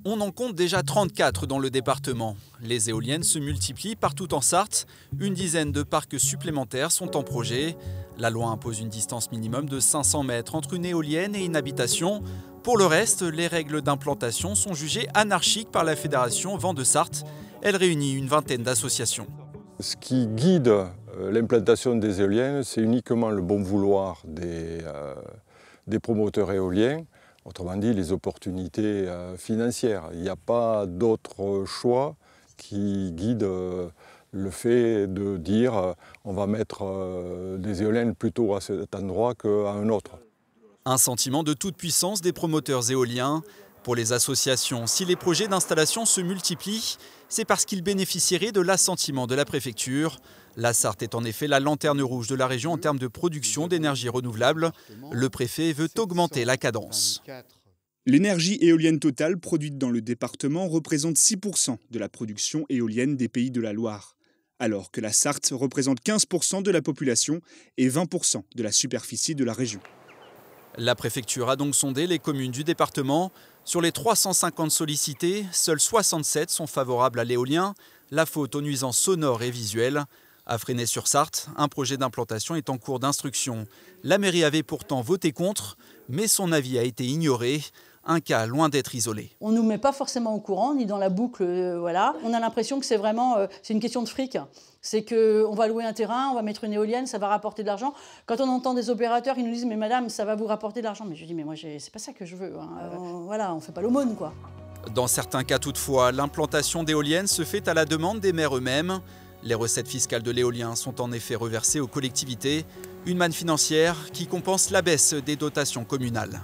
On en compte déjà 34 dans le département. Les éoliennes se multiplient partout en Sarthe. Une dizaine de parcs supplémentaires sont en projet. La loi impose une distance minimum de 500 mètres entre une éolienne et une habitation. Pour le reste, les règles d'implantation sont jugées anarchiques par la Fédération Vent de Sarthe. Elle réunit une vingtaine d'associations. Ce qui guide l'implantation des éoliennes, c'est uniquement le bon vouloir des promoteurs éoliens. Autrement dit, les opportunités financières. Il n'y a pas d'autre choix qui guide le fait de dire on va mettre des éoliennes plutôt à cet endroit qu'à un autre. Un sentiment de toute puissance des promoteurs éoliens. Pour les associations, si les projets d'installation se multiplient, c'est parce qu'ils bénéficieraient de l'assentiment de la préfecture. La Sarthe est en effet la lanterne rouge de la région en termes de production d'énergie renouvelable. Le préfet veut augmenter la cadence. L'énergie éolienne totale produite dans le département représente 6% de la production éolienne des Pays de la Loire, alors que la Sarthe représente 15% de la population et 20% de la superficie de la région. La préfecture a donc sondé les communes du département. Sur les 350 sollicités, seules 67 sont favorables à l'éolien, la faute aux nuisances sonores et visuelles. À Fresnay-sur-Sarthe, un projet d'implantation est en cours d'instruction. La mairie avait pourtant voté contre, mais son avis a été ignoré. Un cas loin d'être isolé. On ne nous met pas forcément au courant, ni dans la boucle, voilà. On a l'impression que c'est vraiment c'est une question de fric. C'est qu'on va louer un terrain, on va mettre une éolienne, ça va rapporter de l'argent. Quand on entend des opérateurs, ils nous disent « mais madame, ça va vous rapporter de l'argent ». Mais je dis « mais moi, c'est pas ça que je veux. Hein. Voilà, on fait pas l'aumône, quoi ». Dans certains cas toutefois, l'implantation d'éoliennes se fait à la demande des maires eux-mêmes. Les recettes fiscales de l'éolien sont en effet reversées aux collectivités. Une manne financière qui compense la baisse des dotations communales.